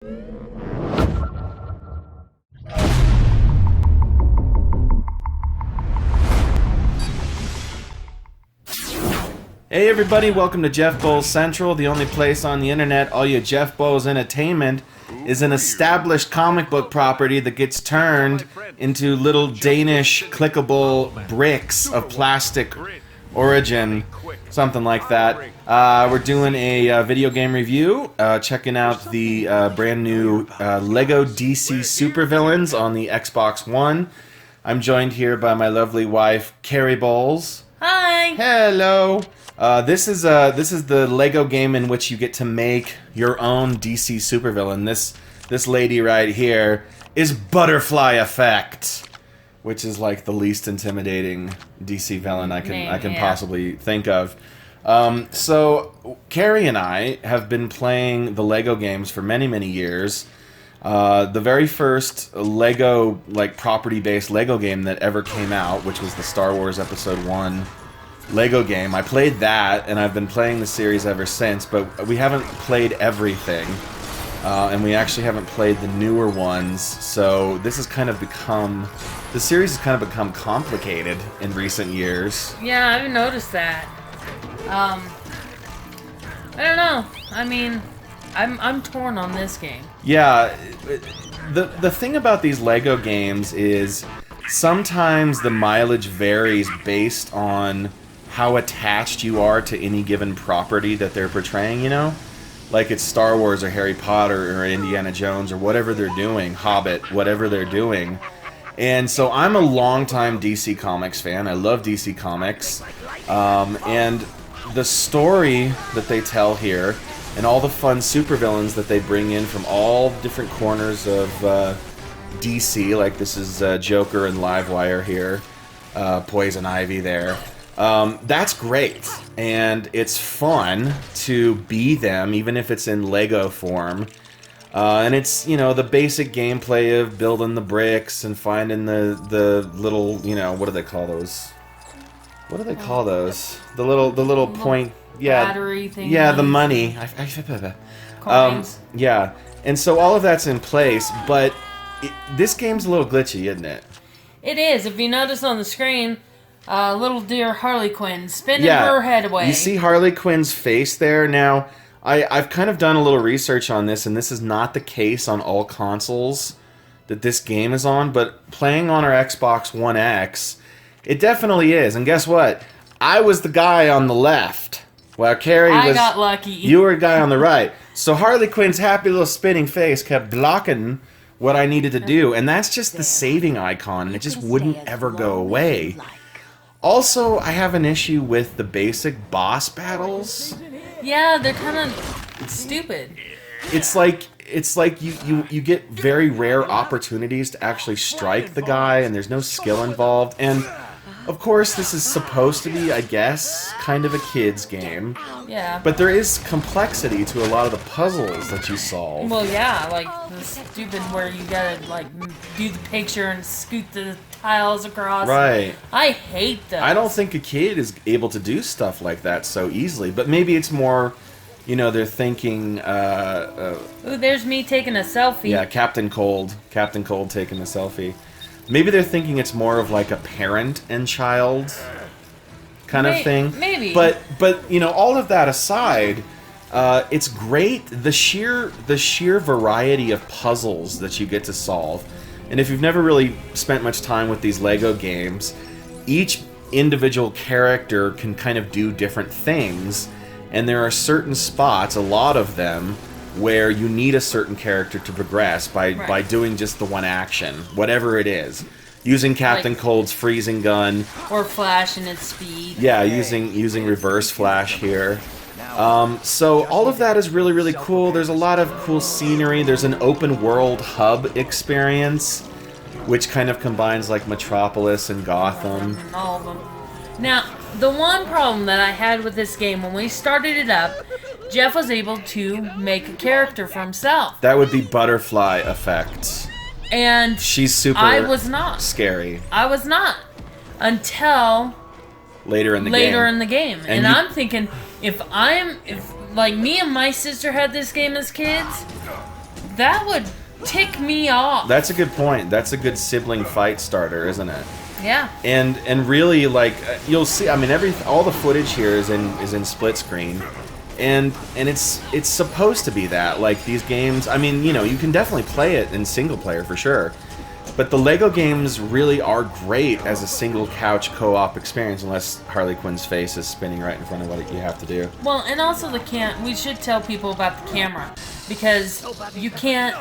Hey everybody, welcome to Jeff Bowles Central, the only place on the internet all your Jeff Bowles entertainment is an established comic book property that gets turned into little Danish clickable bricks of plastic origin, something like that. We're doing a video game review, checking out the brand new Lego DC Supervillains on the Xbox One. I'm joined here by my lovely wife, Carrie Bowles. Hi! Hello! This is the Lego game in which you get to make your own DC supervillain. This lady right here is Butterfly Effect, which is like the least intimidating DC villain I can possibly think of. So Carrie and I have been playing the Lego games for many years. The very first Lego property-based Lego game that ever came out, which was the Star Wars Episode 1 Lego game. I played that, and I've been playing the series ever since, but we haven't played everything, and we actually haven't played the newer ones, so this has kind of become... The series has kind of become complicated in recent years. Yeah, I've noticed that. I don't know. I mean, I'm torn on this game. Yeah, the thing about these Lego games is sometimes the mileage varies based on how attached you are to any given property that they're portraying, you know? Like it's Star Wars or Harry Potter or Indiana Jones or whatever they're doing, Hobbit, whatever they're doing. And so I'm a longtime DC Comics fan. I love DC Comics. And the story that they tell here and all the fun supervillains that they bring in from all different corners of DC, like this is Joker and Livewire here, Poison Ivy there. That's great, and it's fun to be them, even if it's in Lego form. And it's, you know, the basic gameplay of building the bricks and finding the little, you know, what do they call those? What do they call those? The little point, yeah, battery thing. Yeah, the money. Coins. Yeah, and so all of that's in place, but this game's a little glitchy, isn't it? It is. If you notice on the screen, little dear Harley Quinn spinning her head away. You see Harley Quinn's face there? Now, I've kind of done a little research on this, and this is not the case on all consoles that this game is on, but playing on our Xbox One X, it definitely is. And guess what? I was the guy on the left, while Carrie was... I got lucky. You were the guy on the right. So Harley Quinn's happy little spinning face kept blocking what I needed to do, and that's just the saving icon, and it just wouldn't ever go away. Also, I have an issue with the basic boss battles. Yeah, they're kind of stupid. It's like you get very rare opportunities to actually strike the guy, and there's no skill involved. And of course, this is supposed to be, I guess, kind of a kid's game. Yeah. But there is complexity to a lot of the puzzles that you solve. Well, yeah, like the stupid where you gotta like do the picture and scoot the tiles across. Right. I hate those. I don't think a kid is able to do stuff like that so easily, but maybe it's more, you know, they're thinking... Ooh, there's me taking a selfie. Yeah, Captain Cold taking a selfie. Maybe they're thinking it's more of like a parent and child kind of thing. Maybe. But you know, all of that aside, it's great. The sheer variety of puzzles that you get to solve. And if you've never really spent much time with these Lego games, each individual character can kind of do different things, and there are certain spots, a lot of them, where you need a certain character to progress by doing just the one action, whatever it is. Using Captain Cold's freezing gun. Or Flash and its speed. Yeah, using reverse Flash here. So all of that is really cool. There's a lot of cool scenery. There's an open world hub experience, which kind of combines like Metropolis and Gotham. All of them. Now, the one problem that I had with this game, when we started it up, Jeff was able to make a character for himself. That would be Butterfly Effect. And she's super I was not. Scary. I was not. Until later in the game. And I'm thinking, if like me and my sister had this game as kids, That would tick me off. That's a good point. That's a good sibling fight starter, isn't it? Yeah. And really, like, you'll see. I mean, all the footage here is in split screen, and it's supposed to be that. Like, these games. I mean, you know, you can definitely play it in single player for sure, but the Lego games really are great as a single couch co-op experience, unless Harley Quinn's face is spinning right in front of what you have to do. Well, and also we should tell people about the camera, because you can't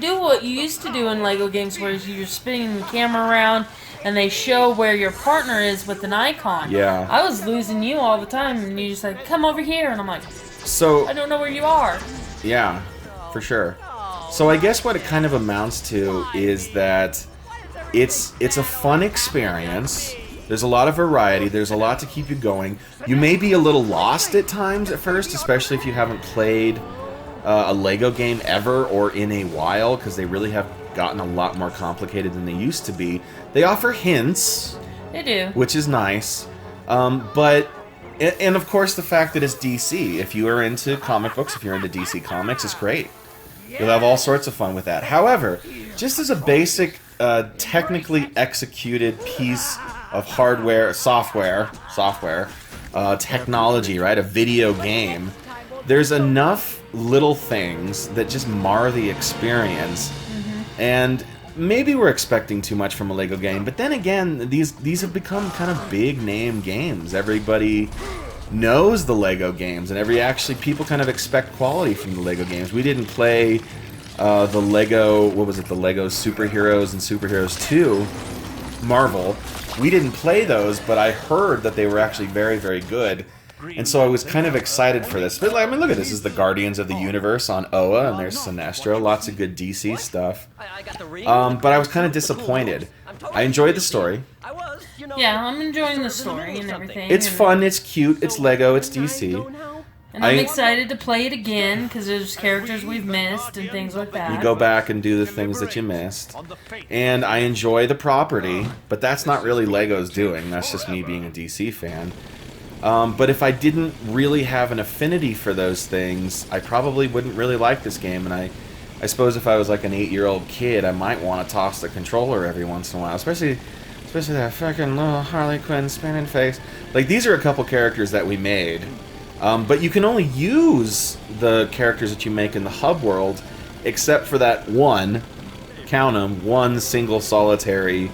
do what you used to do in Lego games, where you're spinning the camera around and they show where your partner is with an icon. Yeah. I was losing you all the time, and you just like, come over here, and I'm like, so I don't know where you are. Yeah, for sure. So I guess what it kind of amounts to is that it's a fun experience. There's a lot of variety. There's a lot to keep you going. You may be a little lost at times at first, especially if you haven't played a Lego game ever or in a while, because they really have gotten a lot more complicated than they used to be. They offer hints. They do. Which is nice. But, and of course the fact that it's DC. If you are into comic books, if you're into DC Comics, it's great. You'll have all sorts of fun with that. However, just as a basic, technically executed piece of software, technology, right? A video game. There's enough little things that just mar the experience. And maybe we're expecting too much from a Lego game, but then again, these have become kind of big name games. Everybody knows the Lego games, and people kind of expect quality from the Lego games. We didn't play the Lego, what was it, the Lego Superheroes and Superheroes 2, Marvel. We didn't play those, but I heard that they were actually very, very good. And so I was kind of excited for this. But I mean, look at this. This is the Guardians of the Universe on OA, and there's Sinestro. Lots of good DC stuff. But I was kind of disappointed. I enjoyed the story. Yeah, I'm enjoying the story and everything. It's fun, it's cute, it's Lego, it's DC. And I'm excited to play it again, because there's characters we've missed and things like that. You go back and do the things that you missed. And I enjoy the property, but that's not really Lego's doing. That's just me being a DC fan. But if I didn't really have an affinity for those things, I probably wouldn't really like this game. And I suppose if I was like an 8-year-old kid, I might want to toss the controller every once in a while. Especially that fucking little Harley Quinn spinning face. Like, these are a couple characters that we made. But you can only use the characters that you make in the hub world, except for that one single solitary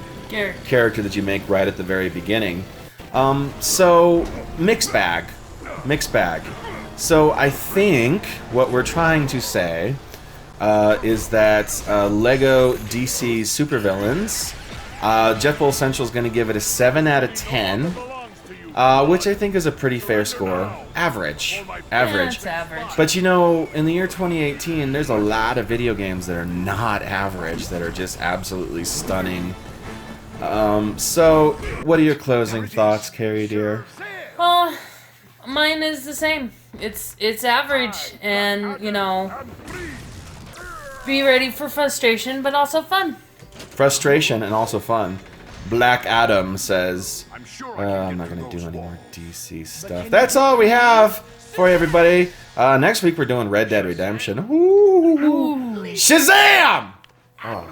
character that you make right at the very beginning. So, mixed bag. So I think what we're trying to say is that Lego DC Supervillains, Jeff Bull Central is going to give it a 7 out of 10, which I think is a pretty fair score. Average. Yeah, it's average. But you know, in the year 2018, there's a lot of video games that are not average, that are just absolutely stunning. So, what are your closing thoughts, Carrie, dear? Mine is the same. It's average, and, you know, be ready for frustration, but also fun. Frustration and also fun. Black Adam says, I'm not going to do any more DC stuff. That's all we have for you, everybody. Next week, we're doing Red Dead Redemption. Ooh. Shazam! Oh,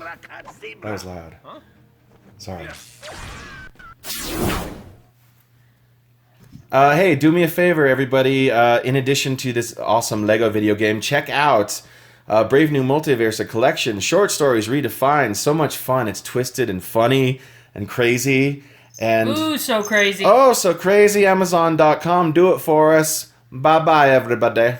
that was loud. Sorry. Hey, do me a favor, everybody. In addition to this awesome Lego video game, check out Brave New Multiverse, a collection, short stories redefined. So much fun. It's twisted and funny and crazy. And ooh, so crazy. Oh, so crazy. Amazon.com. Do it for us. Bye-bye, everybody.